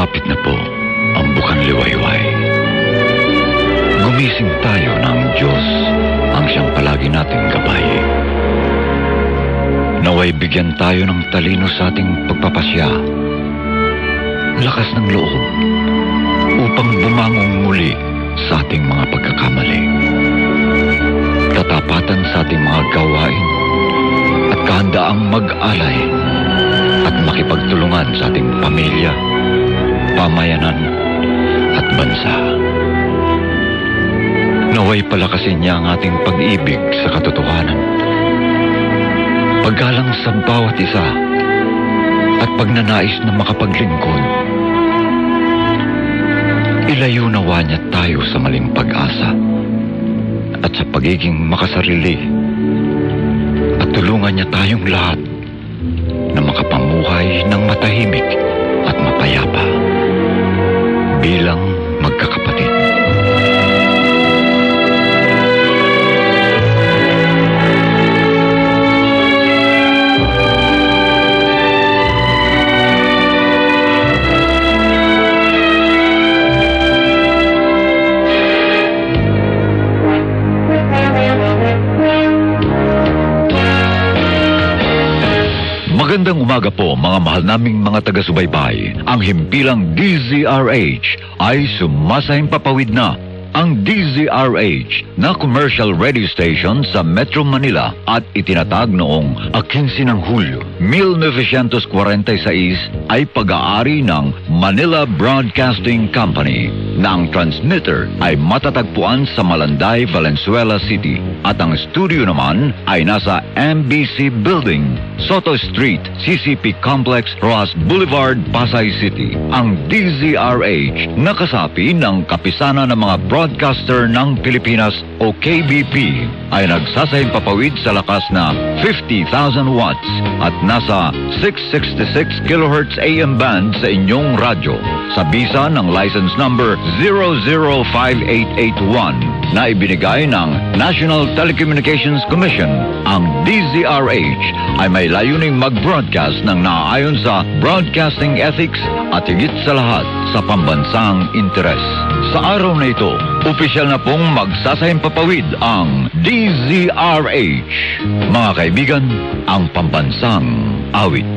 Lumapit na po ang bukang liwayway. Gumising tayo ng Diyos ang siyang palagi nating gabay. Naway bigyan tayo ng talino sa ating pagpapasya, lakas ng loob, upang bumangon muli sa ating mga pagkakamali. Katapatan sa ating mga gawain at kahandaang mag-alay at makipagtulungan sa ating pamilya, pamayanan at bansa. Naway palakasin niya ang ating pag-ibig sa katotohanan, paggalang sa bawat isa at pagnanais na makapaglingkod. Ilayo nawa niya tayo sa maling pag-asa at sa pagiging makasarili, at tulungan niya tayong lahat na makapamuhay ng matahimik at mapayapa bilang magkakapatid. Magandang umaga po mga mahal naming mga taga-subaybay. Ang himpilang DZRH ay sumasahimpapawid na. Ang DZRH na commercial radio station sa Metro Manila at itinatag noong 15 ng Hulyo 1946 ay pag-aari ng Manila Broadcasting Company na ang transmitter ay matatagpuan sa Malanday, Valenzuela City at ang studio naman ay nasa MBC Building, Soto Street, CCP Complex, Rojas Boulevard, Pasay City. Ang DZRH nakasapi ng Kapisanan ng mga Broadcaster ng Pilipinas o KBP ay nagsasahimpapawid sa lakas na 50,000 watts at nasa 666 kHz AM band sa inyong radyo sa bisa ng license number 005881 na ibinigay ng National Telecommunications Commission. Ang DZRH ay may layuning mag-broadcast ng naaayon sa broadcasting ethics at higit sa lahat sa pambansang interes. Sa araw na ito, opisyal na pong magsasahimpapawid ang DZRH. Mga kaibigan, ang pambansang awit.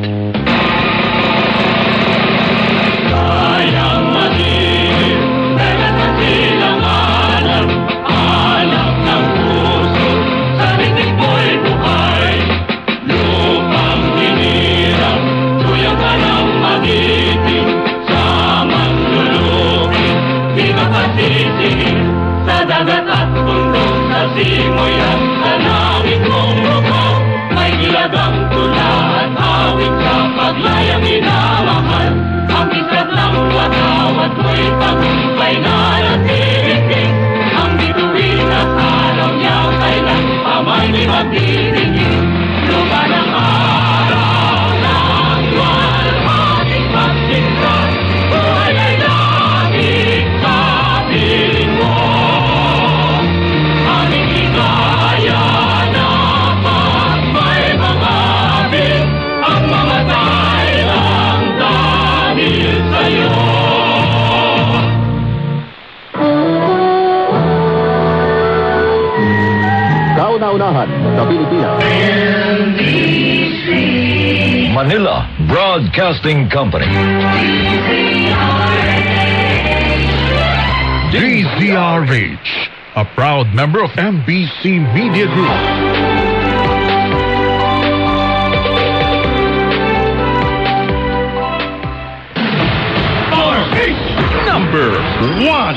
Simoy ang tanawin mong mukaw, may gilagang tula at awit sa paglayang minamahal. Ang isat ng watawat mo'y tagumpay na natitigil. Ang bituin at araw niya kailan pa may magdiringin. Lupa ng araw ng walhating pagsintas, buhay ay langit sa piling mo. Kauna-unahan sa Pilipinas. Manila Broadcasting Company. DZRH, a proud member of MBC Media Group. Number 1.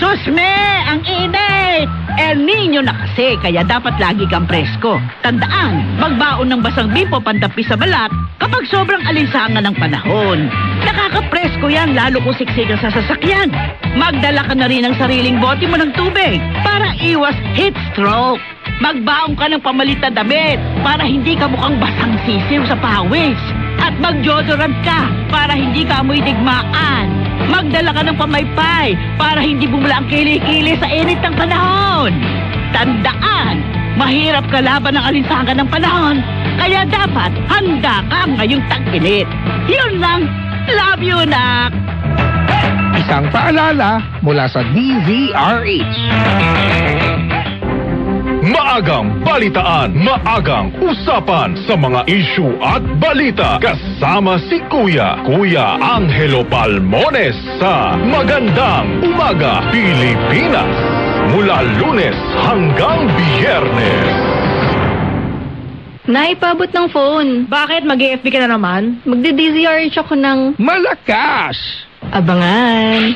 Susme! Ang init! El Nino na kasi, kaya dapat lagi kang presko. Tandaan, magbaon ng basang bipo pantapi sa balat kapag sobrang alinsangan ng panahon. Nakakapresko yan, lalo kung siksikan sa sasakyan. Magdala ka na rin ng sariling bote mo ng tubig para iwas heat stroke. Magbaon ka ng pamalit na damit para hindi ka mukhang basang sisiw sa pawis. At mag-deodorant ka para hindi ka amoy digmaan. Magdala ka ng pamaypay para hindi bumula ang kili-kili sa init ng panahon. Tandaan, mahirap kalaban ng alinsangan ng panahon Kaya dapat handa ka ngayong tag-init. Yun lang. Love you, nak. Isang paalala mula sa DZRH. Maagang balitaan, maagang usapan sa mga issue at balita. Kasama si Kuya Angelo Palmones sa Magandang Umaga Pilipinas. Mula Lunes hanggang Biyernes. Naipabot ng phone. Bakit? Mag-AFB ka na naman? Magdi-DZRH ako ng Malakas! abangan.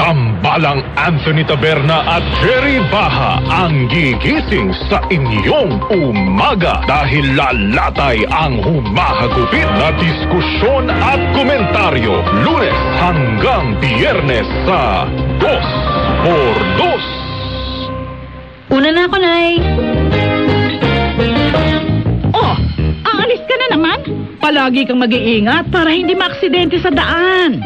Tambalang Anthony Taberna at Jerry Baha ang gigising sa inyong umaga dahil lalatay ang humahagupit na diskusyon at komentaryo Lunes hanggang Biyernes sa 2x2. Una na ako, Nay. Oh, aalis ka na naman? Palagi kang mag-iingat para hindi maaksidente sa daan.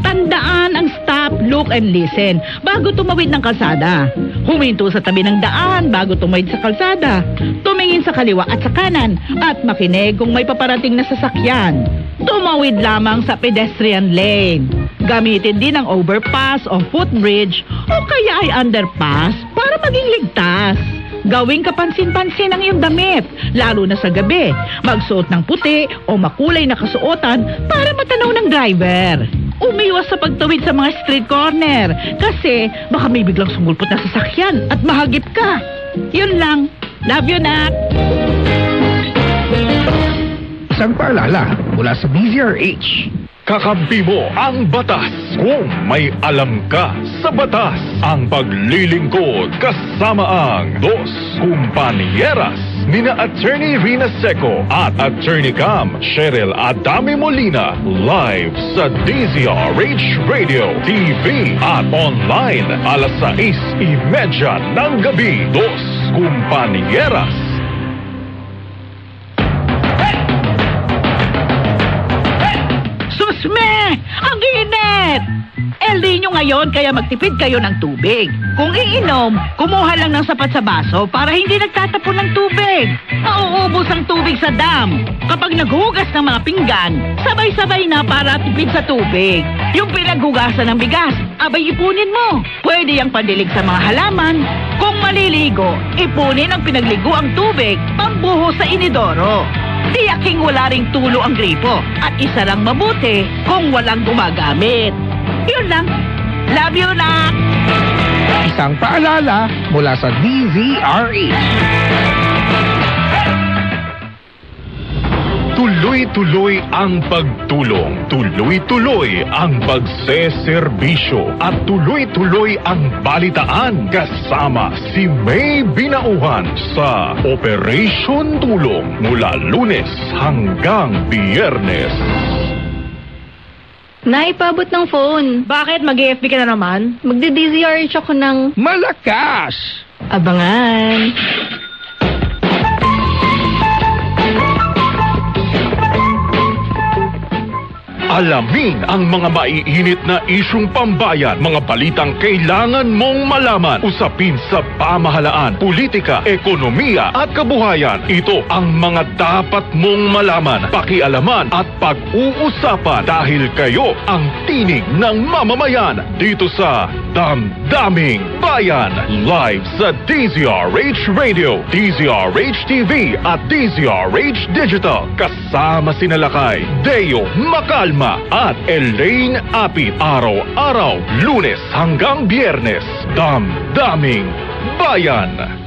Tandaan ang stop, look, and listen bago tumawid ng kalsada. Huminto sa tabi ng daan bago tumawid sa kalsada. Tumingin sa kaliwa at sa kanan at makinig kung may paparating na sasakyan. Tumawid lamang sa pedestrian lane. Gamitin din ang overpass o footbridge o kaya ay underpass para maging ligtas. Gawing kapansin-pansin ang iyong damit, lalo na sa gabi. Magsuot ng puti o makulay na kasuotan para matanaw ng driver. Umiwas sa pagtawid sa mga street corner kasi baka may biglang sumulpot na sasakyan at mahagip ka. Yun lang. Love you, nak. Isang paalala mula sa DZRH. Kakampi mo ang batas kung may alam ka sa batas. Ang paglilingkod kasama ang Dos Kumpanieras nina Attorney Rina Seco at Attorney Cam Cheryl Adame Molina live sa DZRH Radio, TV at online alas 6:30 ng gabi. Dos Kumpanieras. Susme! Ang init! El Nino ngayon kaya magtipid kayo ng tubig. Kung iinom, kumuha lang ng sapat sa baso para hindi nagtatapon ng tubig. Nauubos ang tubig sa dam. Kapag naghugas ng mga pinggan, sabay-sabay na para tipid sa tubig. Yung pinaghugasan ng bigas, abay ipunin mo. Pwede yung pandilig sa mga halaman. Kung maliligo, ipunin ang pinagligo ang tubig, pambuho sa inidoro. Tiyaking wala ring tulo ang gripo at isa lang mabuti kung walang gumagamit. Yun lang. Love you, nak. Isang paalala mula sa DZRH. Tuloy-tuloy ang pagtulong, tuloy-tuloy ang pagseserbisyo at tuloy-tuloy ang balitaan kasama si May Binauhan sa Operation Tulong mula Lunes hanggang Biyernes. Naipabot ng phone. Bakit? Mag-AFB ka na naman? Magdi-DZRH ako ng Malakas! abangan. Alamin ang mga maiinit na isyung pambayan, mga balitang kailangan mong malaman, usapin sa pamahalaan, politika, ekonomiya at kabuhayan. Ito ang mga dapat mong malaman, pakialaman at pag-uusapan dahil kayo ang tinig ng mamamayan dito sa Damdaming Bayan. Live sa DZRH Radio, DZRH TV at DZRH Digital. Kasama si Nalakay, Deo Macalma at Elaine Apit. Araw-araw, Lunes hanggang Biyernes. Damdaming Bayan.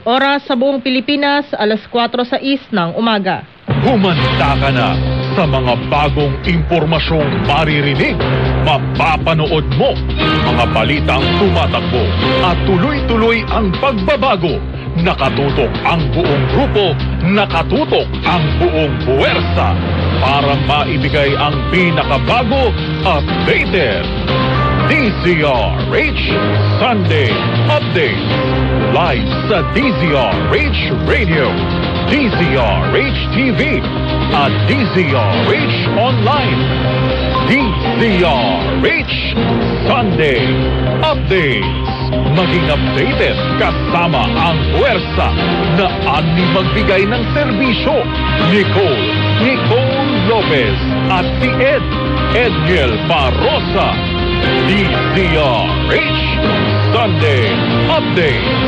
Oras sa buong Pilipinas, alas 4:06 ng umaga. Humanda ka na sa mga bagong impormasyong maririnig, mapapanood mo, mga balitang tumatakbo at tuloy-tuloy ang pagbabago. Nakatutok ang buong grupo, nakatutok ang buong puwersa para maibigay ang pinakabago, updated DZRH Sunday Update live sa DZRH Radio, DZRH TV at DZRH Online. DZRH Sunday Updates. Maging updated kasama ang puwersa na ani magbigay ng serbisyo. Nicole Lopez at si Edniel Barrosa. DZRH Sunday Update.